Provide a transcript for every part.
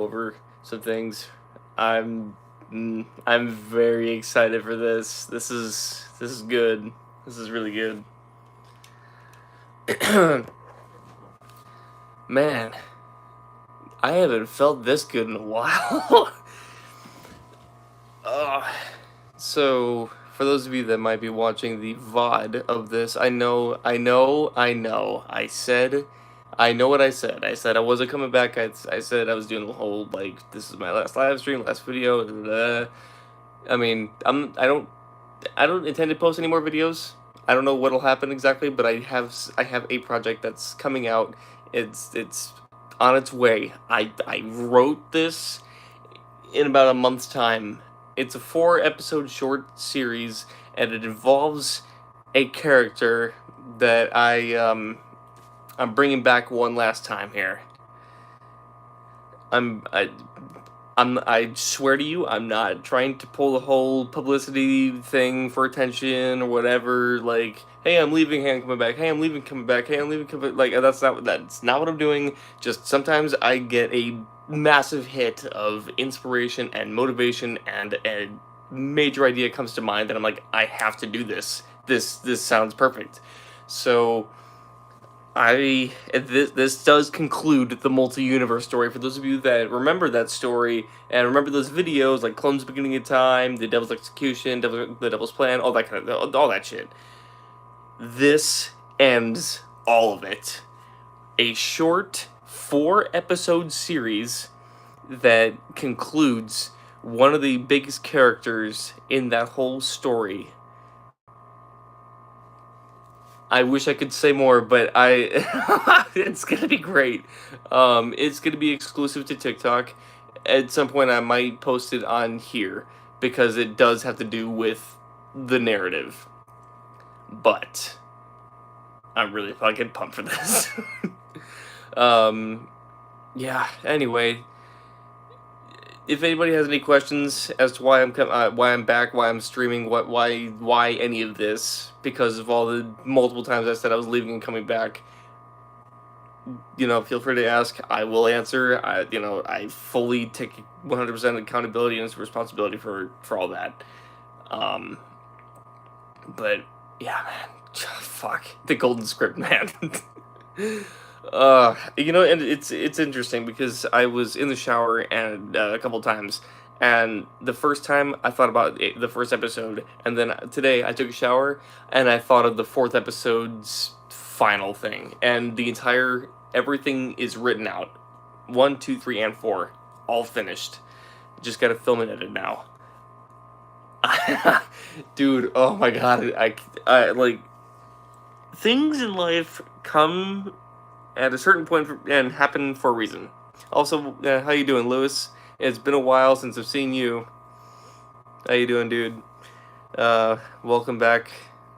over some things. I'm I'm very excited for this. This is good. This is really good. Man, I haven't felt this good in a while. uh, so, for those of you that might be watching the VOD of this, I know what I said. I said I wasn't coming back. I said I was doing the whole, like, this is my last live stream, last video. I mean, I don't intend to post any more videos. I don't know what'll happen exactly, but I have a project that's coming out. It's on its way. I wrote this in about a month's time. It's a 4 episode short series, and it involves a character that I'm bringing back one last time here. I'm I, I swear to you, I'm not trying to pull the whole publicity thing for attention or whatever. Like, hey, I'm leaving, hey, I'm coming back. Hey, I'm leaving, coming back. Hey, I'm leaving, coming back. Like, that's not what I'm doing. Just sometimes I get a massive hit of inspiration and motivation, and a major idea comes to mind that I'm like, I have to do this. This sounds perfect. So this does conclude the multi-universe story. For those of you that remember that story and remember those videos like Clones Beginning of Time, The Devil's Execution, The Devil's Plan, all that kind of all that shit. This ends all of it. A short 4 episode series that concludes one of the biggest characters in that whole story. I wish I could say more, but it's gonna be great. It's gonna be exclusive to TikTok. At some point, I might post it on here because it does have to do with the narrative. But I'm really fucking pumped for this. um, yeah. Anyway, if anybody has any questions as to why I'm back, why I'm streaming, why any of this, because of all the multiple times I said I was leaving and coming back, feel free to ask. I will answer. I fully take 100% accountability and responsibility for all that. Um, but yeah, man, fuck the golden script, man. And it's interesting because I was in the shower and a couple times, and the first time I thought about the first episode, and then today I took a shower and I thought of the fourth episode's final thing, and the entire everything is written out, 1, 2, 3, and 4, all finished. Just gotta film and edit now. Dude, oh my god, I like things in life come at a certain point and happen for a reason. Also, how you doing, Lewis? It's been a while since I've seen you. How you doing, dude? Welcome back,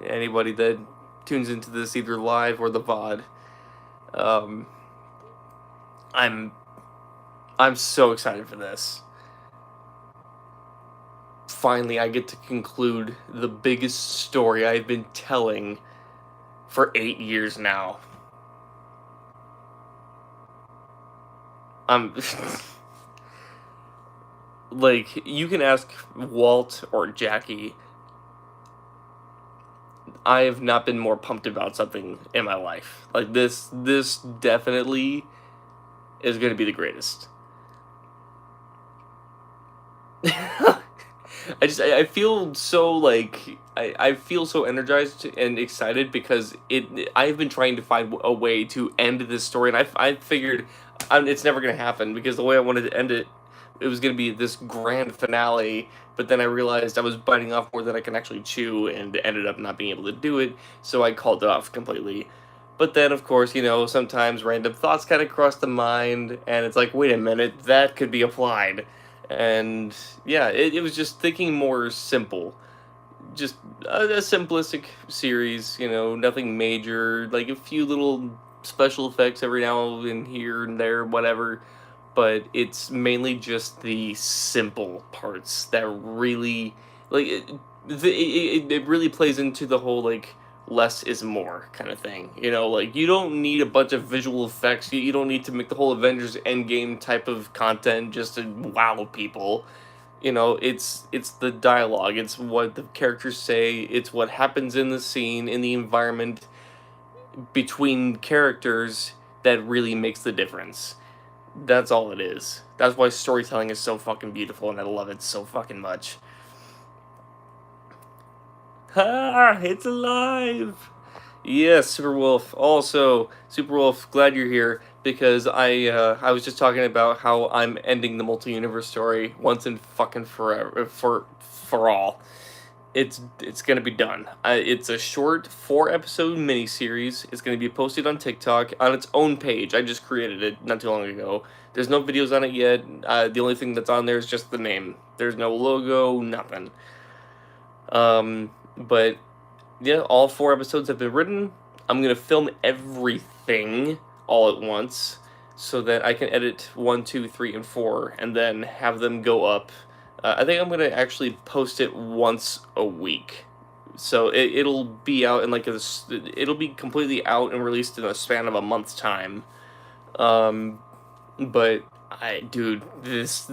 anybody that tunes into this either live or the VOD. Um, I'm so excited for this. Finally, I get to conclude the biggest story I've been telling for 8 years now. Like, you can ask Walt or Jackie. I have not been more pumped about something in my life. Like, this definitely is going to be the greatest. I feel so, like, I feel so energized and excited because I've been trying to find a way to end this story, and I figured it's never gonna happen because the way I wanted to end it, it was gonna be this grand finale. But then I realized I was biting off more than I can actually chew, and ended up not being able to do it. So I called it off completely. But then, of course, sometimes random thoughts kind of cross the mind, and it's like, wait a minute, that could be applied. And yeah, it was just thinking more simple. Just a simplistic series, nothing major, like a few little special effects every now and here and there, whatever. But it's mainly just the simple parts that really, like, it really plays into the whole, like, less is more kind of thing. You know, like you don't need a bunch of visual effects. You don't need to make the whole Avengers Endgame type of content just to wow people. You know, it's the dialogue, it's what the characters say, it's what happens in the scene, in the environment between characters that really makes the difference. That's all it is. That's why storytelling is so fucking beautiful and I love it so fucking much. Ha! It's alive! Yes, Superwolf. Also, Superwolf, glad you're here because I was just talking about how I'm ending the multi-universe story once and fucking forever for all. It's gonna be done. It's a short 4 episode miniseries. It's gonna be posted on TikTok on its own page. I just created it not too long ago. There's no videos on it yet. The only thing that's on there is just the name. There's no logo, nothing. But yeah, all 4 episodes have been written. I'm gonna film everything all at once so that I can edit 1, 2, 3, and 4, and then have them go up. I think I'm gonna actually post it once a week, so it'll be out in like it'll be completely out and released in a span of a month's time. Um, but dude, this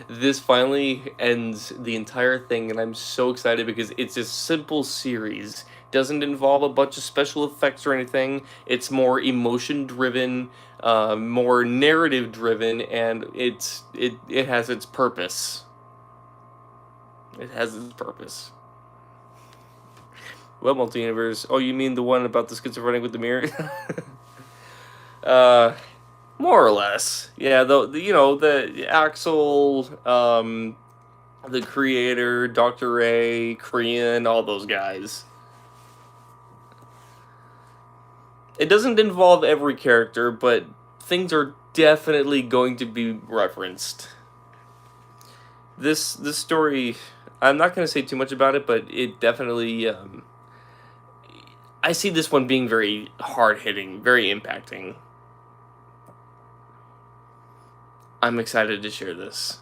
this finally ends the entire thing, and I'm so excited because it's a simple series. Doesn't involve a bunch of special effects or anything. It's more emotion driven, more narrative driven, and it has its purpose. It has its purpose. What multi-universe? Oh, you mean the one about the schizophrenic with the mirror? uh, More or less, yeah. You know, the Axel, the creator, Dr. A, Korean, all those guys. It doesn't involve every character, but things are definitely going to be referenced. This story, I'm not going to say too much about it, but it definitely. I see this one being very hard hitting, very impacting. I'm excited to share this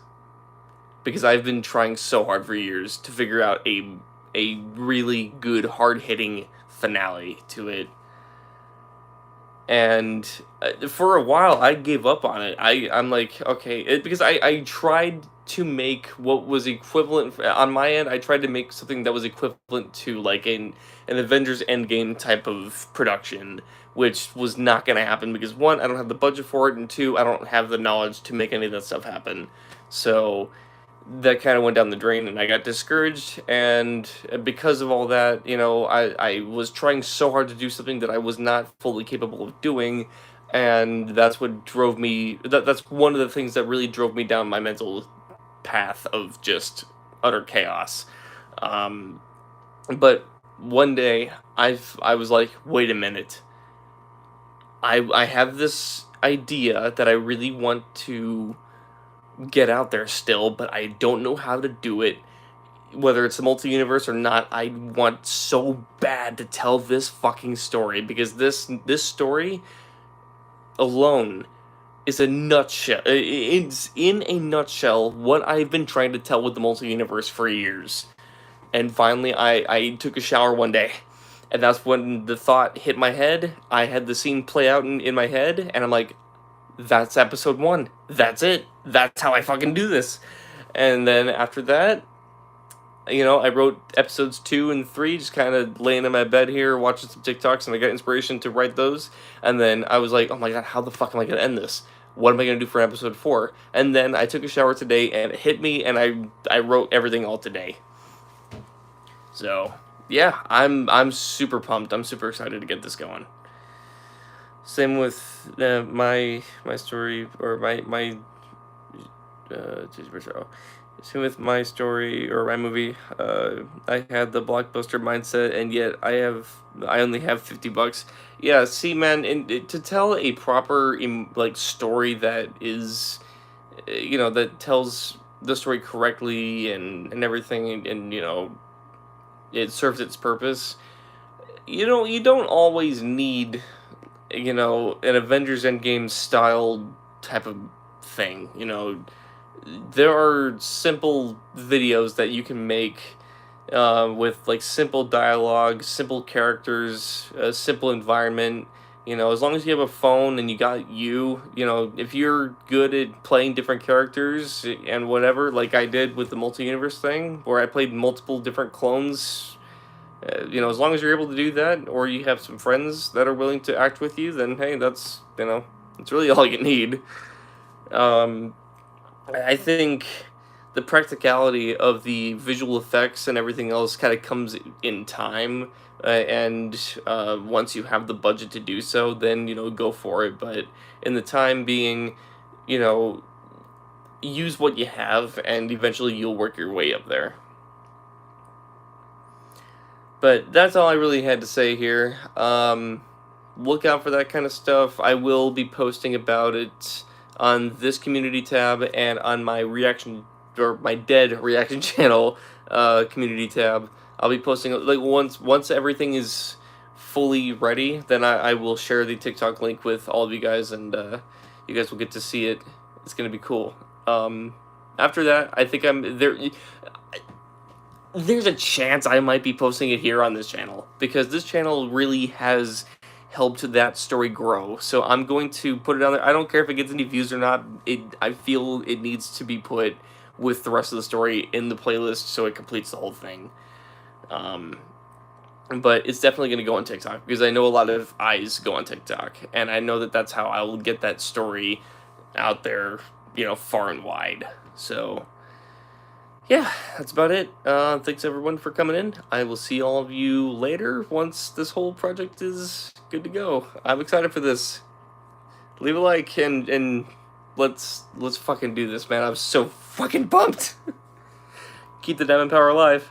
because I've been trying so hard for years to figure out a really good hard hitting finale to it. And for a while I gave up on it. I'm like, okay, because I tried to make what was equivalent on my end. I tried to make something that was equivalent to like an Avengers Endgame type of production, which was not going to happen because one, I don't have the budget for it, and two, I don't have the knowledge to make any of that stuff happen. So that kind of went down the drain and I got discouraged, and because of all that, you know, I was trying so hard to do something that I was not fully capable of doing, and that's what drove me that's one of the things that really drove me down my mental path of just utter chaos. But one day I was like, wait a minute. I have this idea that I really want to get out there still, but I don't know how to do it. Whether it's a multi-universe or not, I want so bad to tell this fucking story because this story alone is a nutshell. It's in a nutshell what I've been trying to tell with the multi-universe for years. And finally, I took a shower one day, and that's when the thought hit my head. I had the scene play out in my head, and I'm like, that's episode 1. That's it. That's how I fucking do this. And then after that, you know, I wrote episodes 2 and 3, just kind of laying in my bed here, watching some TikToks, and I got inspiration to write those. And then I was like, oh my god, how the fuck am I going to end this? What am I going to do for episode 4? And then I took a shower today, and it hit me, and I wrote everything all today. So, yeah, I'm super pumped. I'm super excited to get this going. Same with my story, or my same with my story or my movie. I had the blockbuster mindset, and yet I only have $50. Yeah, see, man, to tell a proper like story that is, you know, that tells the story correctly and everything, and you know, it serves its purpose. You don't always need, you know, an Avengers Endgame style type of thing. You know, there are simple videos that you can make with like simple dialogue, simple characters, a simple environment. You know, as long as you have a phone and you got you know, if you're good at playing different characters and whatever, like I did with the multi-universe thing, where I played multiple different clones, you know, as long as you're able to do that, or you have some friends that are willing to act with you, then hey, that's, you know, that's really all you need. Um, I think the practicality of the visual effects and everything else kind of comes in time, and once you have the budget to do so, then you know, go for it. But in the time being, you know, use what you have, and eventually you'll work your way up there. But that's all I really had to say here. Look out for that kind of stuff. I will be posting about it on this community tab and on my reaction, or my dead reaction channel community tab. I'll be posting like once everything is fully ready, then I will share the TikTok link with all of you guys, and you guys will get to see it. It's gonna be cool. After that, I think I'm there. There's a chance I might be posting it here on this channel, because this channel really has helped that story grow. So I'm going to put it on there. I don't care if it gets any views or not. I feel it needs to be put with the rest of the story in the playlist so it completes the whole thing. But it's definitely going to go on TikTok, because I know a lot of eyes go on TikTok, and I know that that's how I will get that story out there, you know, far and wide. So yeah, that's about it. Thanks everyone for coming in. I will see all of you later once this whole project is good to go. I'm excited for this. Leave a like, and let's fucking do this, man. I'm so fucking pumped. Keep the Diamond Power alive.